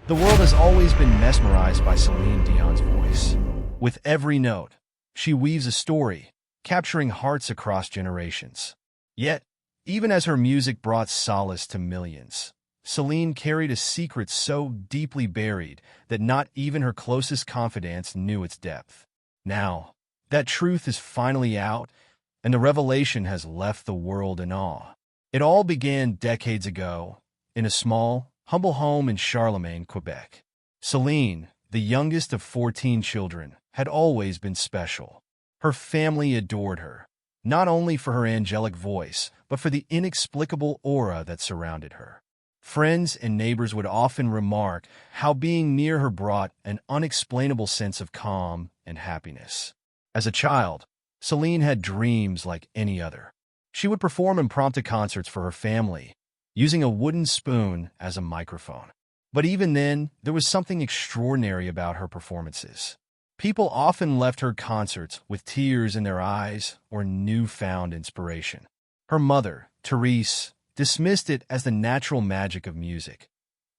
The world has always been mesmerized by Celine Dion's voice. With every note, she weaves a story, capturing hearts across generations. Yet, even as her music brought solace to millions, Celine carried a secret so deeply buried that not even her closest confidants knew its depth. Now, that truth is finally out, and the revelation has left the world in awe. It all began decades ago, in a small, humble home in Charlemagne, Quebec. Celine, the youngest of 14 children, had always been special. Her family adored her, not only for her angelic voice, but for the inexplicable aura that surrounded her. Friends and neighbors would often remark how being near her brought an unexplainable sense of calm and happiness. As a child, Celine had dreams like any other. She would perform impromptu concerts for her family, using a wooden spoon as a microphone. But even then, there was something extraordinary about her performances. People often left her concerts with tears in their eyes or newfound inspiration. Her mother, Therese, dismissed it as the natural magic of music.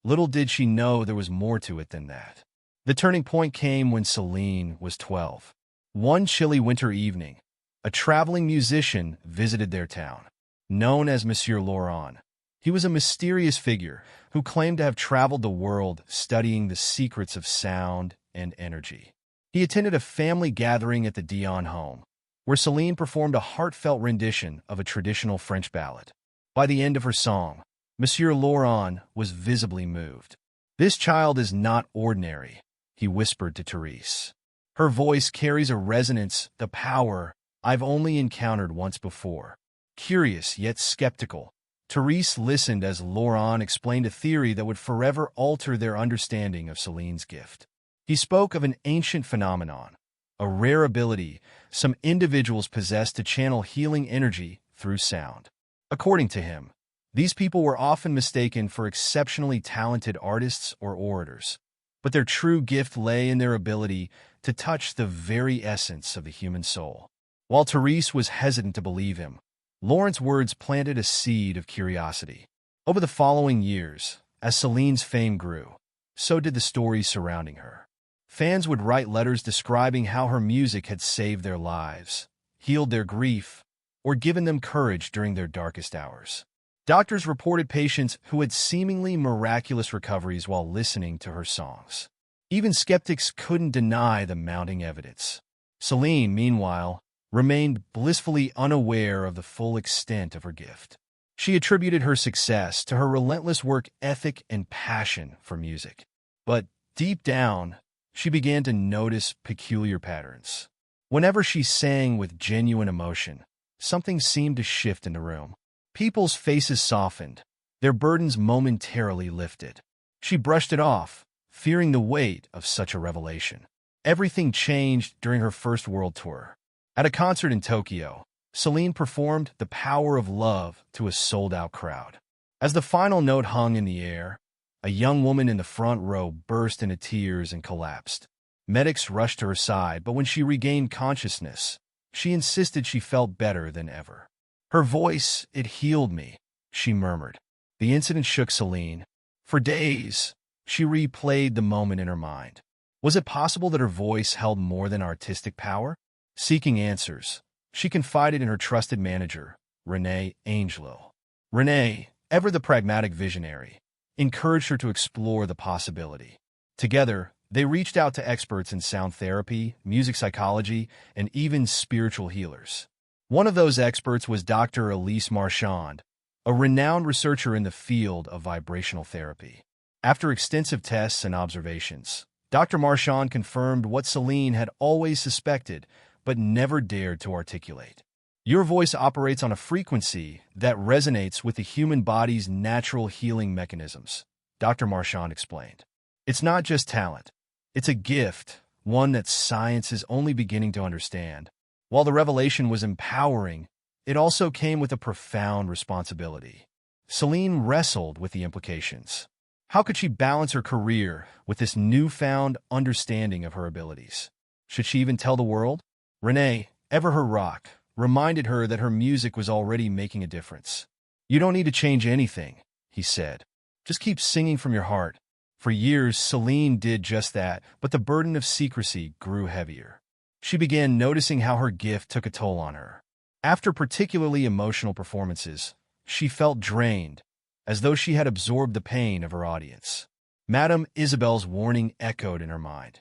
Little did she know there was more to it than that. The turning point came when Celine was 12. One chilly winter evening, a traveling musician visited their town. Known as Monsieur Laurent, he was a mysterious figure who claimed to have traveled the world studying the secrets of sound and energy. He attended a family gathering at the Dion home, where Celine performed a heartfelt rendition of a traditional French ballad. By the end of her song, Monsieur Laurent was visibly moved. "This child is not ordinary," he whispered to Therese. "Her voice carries a resonance, the power I've only encountered once before." Curious yet skeptical, Therese listened as Laurent explained a theory that would forever alter their understanding of Celine's gift. He spoke of an ancient phenomenon, a rare ability some individuals possess to channel healing energy through sound. According to him, these people were often mistaken for exceptionally talented artists or orators, but their true gift lay in their ability to touch the very essence of the human soul. While Therese was hesitant to believe him, Laurent's words planted a seed of curiosity. Over the following years, as Celine's fame grew, so did the stories surrounding her. Fans would write letters describing how her music had saved their lives, healed their grief, or given them courage during their darkest hours. Doctors reported patients who had seemingly miraculous recoveries while listening to her songs. Even skeptics couldn't deny the mounting evidence. Celine, meanwhile, remained blissfully unaware of the full extent of her gift. She attributed her success to her relentless work ethic and passion for music. But deep down, she began to notice peculiar patterns. Whenever she sang with genuine emotion, something seemed to shift in the room. People's faces softened, their burdens momentarily lifted. She brushed it off, fearing the weight of such a revelation. Everything changed during her first world tour. At a concert in Tokyo, Celine performed The Power of Love to a sold-out crowd. As the final note hung in the air, a young woman in the front row burst into tears and collapsed. Medics rushed to her side, but when she regained consciousness, she insisted she felt better than ever. "Her voice, it healed me," she murmured. The incident shook Celine. For days, she replayed the moment in her mind. Was it possible that her voice held more than artistic power? Seeking answers, she confided in her trusted manager, René Angelot. René, ever the pragmatic visionary, encouraged her to explore the possibility. Together, they reached out to experts in sound therapy, music psychology, and even spiritual healers. One of those experts was Dr. Elise Marchand, a renowned researcher in the field of vibrational therapy. After extensive tests and observations, Dr. Marchand confirmed what Celine had always suspected but never dared to articulate. "Your voice operates on a frequency that resonates with the human body's natural healing mechanisms," Dr. Marchand explained. "It's not just talent. It's a gift, one that science is only beginning to understand." While the revelation was empowering, it also came with a profound responsibility. Celine wrestled with the implications. How could she balance her career with this newfound understanding of her abilities? Should she even tell the world? René, ever her rock, reminded her that her music was already making a difference. "You don't need to change anything," he said. "Just keep singing from your heart. For years, Celine did just that, but the burden of secrecy grew heavier. She began noticing how her gift took a toll on her. After particularly emotional performances, she felt drained, as though she had absorbed the pain of her audience. Madame Isabel's warning echoed in her mind.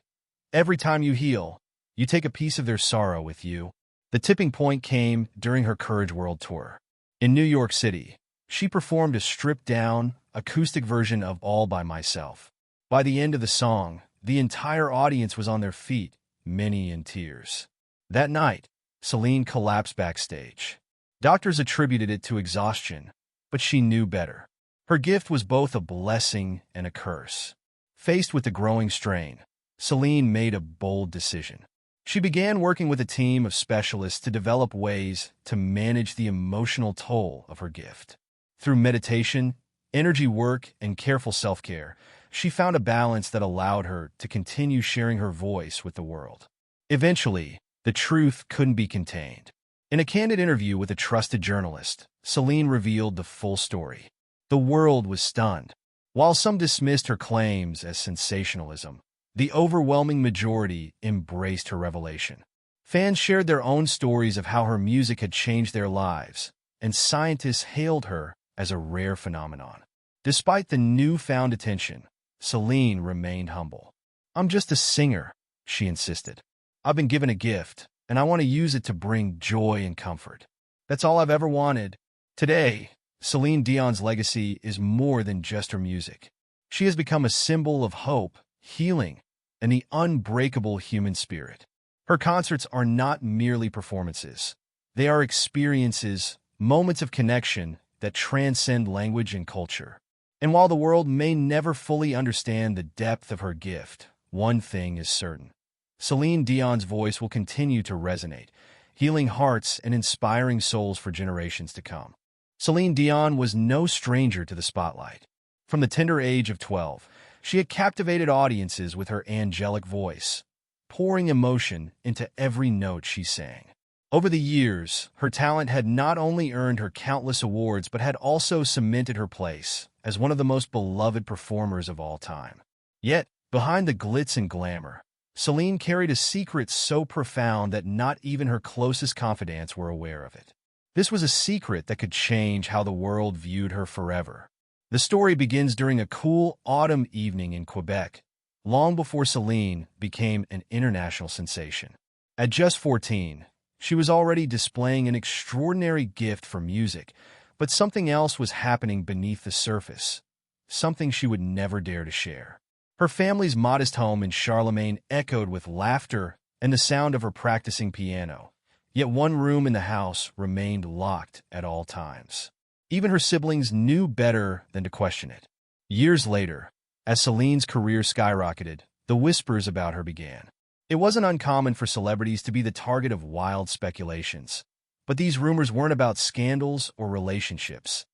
Every time you heal, you take a piece of their sorrow with you. The tipping point came during her Courage World Tour. In New York City, she performed a stripped-down, acoustic version of All by Myself. By the end of the song, the entire audience was on their feet, many in tears. That night, Celine collapsed backstage. Doctors attributed it to exhaustion, but she knew better. Her gift was both a blessing and a curse. Faced with the growing strain, Celine made a bold decision. She began working with a team of specialists to develop ways to manage the emotional toll of her gift. Through meditation, energy work, and careful self-care, she found a balance that allowed her to continue sharing her voice with the world. Eventually, the truth couldn't be contained. In a candid interview with a trusted journalist, Celine revealed the full story. The world was stunned. While some dismissed her claims as sensationalism, the overwhelming majority embraced her revelation. Fans shared their own stories of how her music had changed their lives, and scientists hailed her as a rare phenomenon. Despite the newfound attention, Celine remained humble. "I'm just a singer," she insisted. "I've been given a gift, and I want to use it to bring joy and comfort. That's all I've ever wanted." Today, Celine Dion's legacy is more than just her music. She has become a symbol of hope, healing, and the unbreakable human spirit. Her concerts are not merely performances. They are experiences, moments of connection that transcend language and culture. And while the world may never fully understand the depth of her gift, one thing is certain. Celine Dion's voice will continue to resonate, healing hearts and inspiring souls for generations to come. Celine Dion was no stranger to the spotlight. From the tender age of 12, she had captivated audiences with her angelic voice, pouring emotion into every note she sang. Over the years, her talent had not only earned her countless awards but had also cemented her place as one of the most beloved performers of all time. Yet, behind the glitz and glamour, Celine carried a secret so profound that not even her closest confidants were aware of it. This was a secret that could change how the world viewed her forever. The story begins during a cool autumn evening in Quebec, long before Celine became an international sensation. At just 14, she was already displaying an extraordinary gift for music, but something else was happening beneath the surface, something she would never dare to share. Her family's modest home in Charlemagne echoed with laughter and the sound of her practicing piano, yet one room in the house remained locked at all times. Even her siblings knew better than to question it. Years later, as Celine's career skyrocketed, the whispers about her began. It wasn't uncommon for celebrities to be the target of wild speculations, but these rumors weren't about scandals or relationships.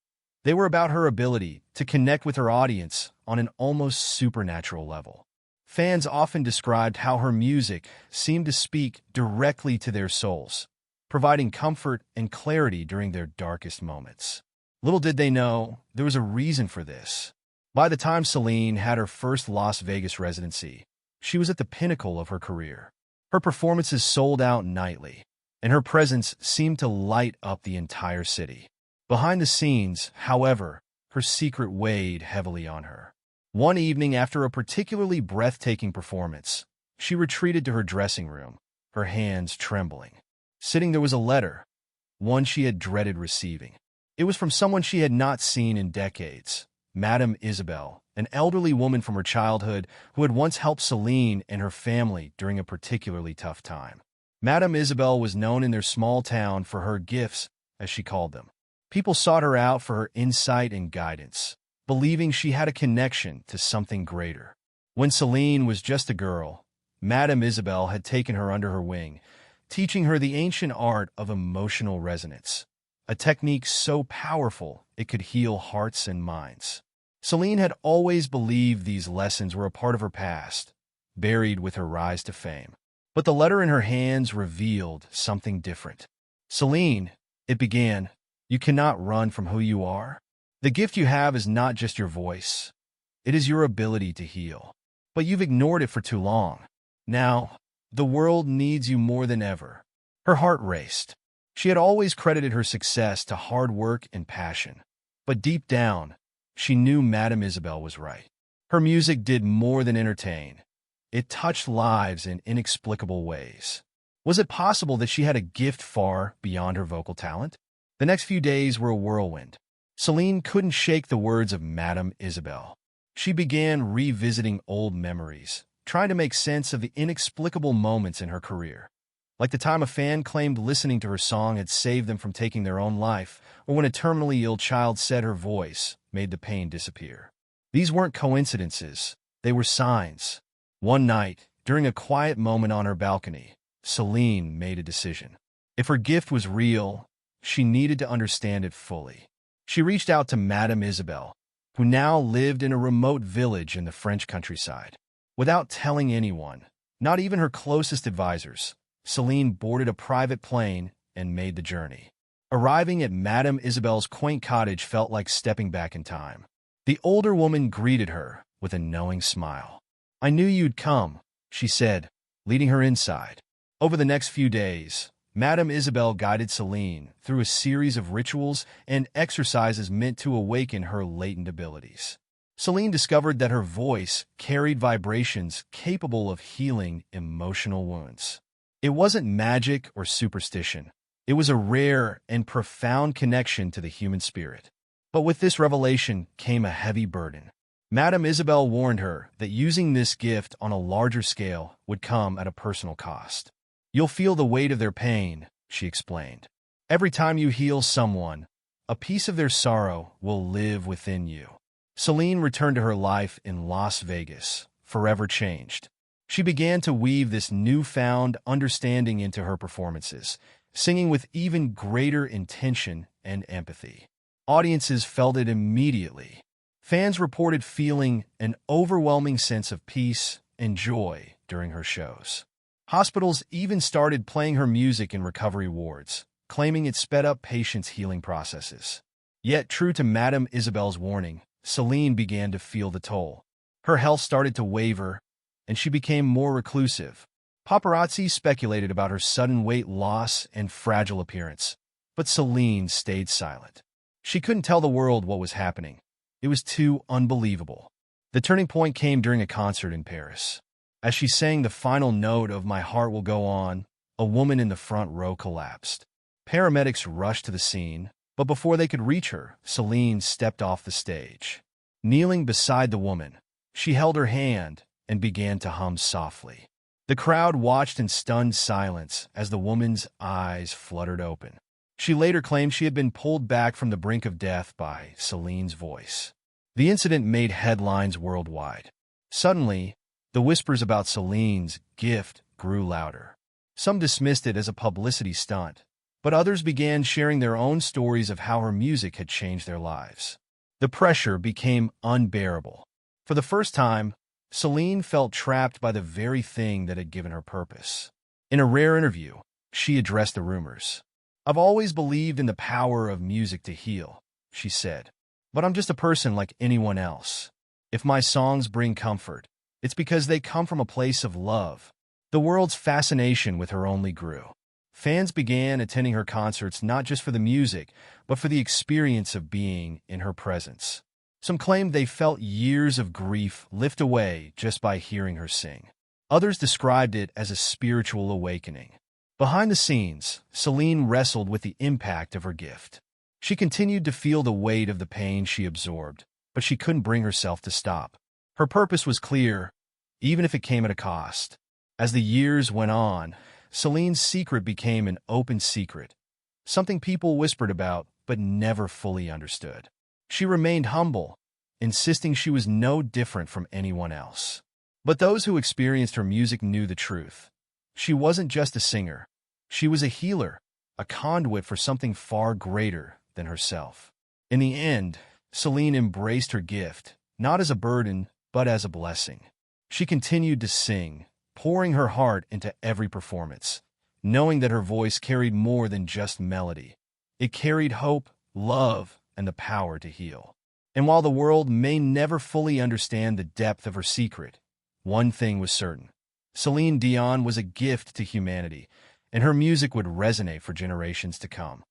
They were about her ability to connect with her audience on an almost supernatural level. Fans often described how her music seemed to speak directly to their souls, providing comfort and clarity during their darkest moments. Little did they know, there was a reason for this. By the time Celine had her first Las Vegas residency, she was at the pinnacle of her career. Her performances sold out nightly, and her presence seemed to light up the entire city. Behind the scenes, however, her secret weighed heavily on her. One evening after a particularly breathtaking performance, she retreated to her dressing room, her hands trembling. Sitting there was a letter, one she had dreaded receiving. It was from someone she had not seen in decades, Madame Isabel, an elderly woman from her childhood who had once helped Celine and her family during a particularly tough time. Madame Isabel was known in their small town for her gifts, as she called them. People sought her out for her insight and guidance, believing she had a connection to something greater. When Celine was just a girl, Madame Isabel had taken her under her wing, teaching her the ancient art of emotional resonance, a technique so powerful it could heal hearts and minds. Celine had always believed these lessons were a part of her past, buried with her rise to fame. But the letter in her hands revealed something different. "Celine," it began, "you cannot run from who you are. The gift you have is not just your voice. It is your ability to heal. But you've ignored it for too long. Now, the world needs you more than ever." Her heart raced. She had always credited her success to hard work and passion. But deep down, she knew Madame Isabel was right. Her music did more than entertain. It touched lives in inexplicable ways. Was it possible that she had a gift far beyond her vocal talent? The next few days were a whirlwind. Celine couldn't shake the words of Madame Isabel. She began revisiting old memories, trying to make sense of the inexplicable moments in her career. Like the time a fan claimed listening to her song had saved them from taking their own life, or when a terminally ill child said her voice made the pain disappear. These weren't coincidences, they were signs. One night, during a quiet moment on her balcony, Celine made a decision. If her gift was real, she needed to understand it fully. She reached out to Madame Isabel, who now lived in a remote village in the French countryside. Without telling anyone, not even her closest advisors, Celine boarded a private plane and made the journey. Arriving at Madame Isabel's quaint cottage felt like stepping back in time. The older woman greeted her with a knowing smile. "I knew you'd come," she said, leading her inside. Over the next few days, Madame Isabel guided Celine through a series of rituals and exercises meant to awaken her latent abilities. Celine discovered that her voice carried vibrations capable of healing emotional wounds. It wasn't magic or superstition. It was a rare and profound connection to the human spirit. But with this revelation came a heavy burden. Madame Isabel warned her that using this gift on a larger scale would come at a personal cost. "You'll feel the weight of their pain," she explained. "Every time you heal someone, a piece of their sorrow will live within you." Celine returned to her life in Las Vegas, forever changed. She began to weave this newfound understanding into her performances, singing with even greater intention and empathy. Audiences felt it immediately. Fans reported feeling an overwhelming sense of peace and joy during her shows. Hospitals even started playing her music in recovery wards, claiming it sped up patients' healing processes. Yet, true to Madame Isabel's warning, Celine began to feel the toll. Her health started to waver, and she became more reclusive. Paparazzi speculated about her sudden weight loss and fragile appearance, but Celine stayed silent. She couldn't tell the world what was happening. It was too unbelievable. The turning point came during a concert in Paris. As she sang the final note of "My Heart Will Go On," a woman in the front row collapsed. Paramedics rushed to the scene, but before they could reach her, Celine stepped off the stage. Kneeling beside the woman, she held her hand and began to hum softly. The crowd watched in stunned silence as the woman's eyes fluttered open. She later claimed she had been pulled back from the brink of death by Celine's voice. The incident made headlines worldwide. Suddenly, the whispers about Celine's gift grew louder. Some dismissed it as a publicity stunt, but others began sharing their own stories of how her music had changed their lives. The pressure became unbearable. For the first time, Celine felt trapped by the very thing that had given her purpose. In a rare interview, she addressed the rumors. "I've always believed in the power of music to heal," she said. "But I'm just a person like anyone else. If my songs bring comfort, it's because they come from a place of love." The world's fascination with her only grew. Fans began attending her concerts not just for the music, but for the experience of being in her presence. Some claimed they felt years of grief lift away just by hearing her sing. Others described it as a spiritual awakening. Behind the scenes, Celine wrestled with the impact of her gift. She continued to feel the weight of the pain she absorbed, but she couldn't bring herself to stop. Her purpose was clear, even if it came at a cost. As the years went on, Celine's secret became an open secret, something people whispered about but never fully understood. She remained humble, insisting she was no different from anyone else. But those who experienced her music knew the truth. She wasn't just a singer. She was a healer, a conduit for something far greater than herself. In the end, Celine embraced her gift, not as a burden, but as a blessing. She continued to sing, pouring her heart into every performance, knowing that her voice carried more than just melody. It carried hope, love, and the power to heal. And while the world may never fully understand the depth of her secret, one thing was certain. Celine Dion was a gift to humanity, and her music would resonate for generations to come.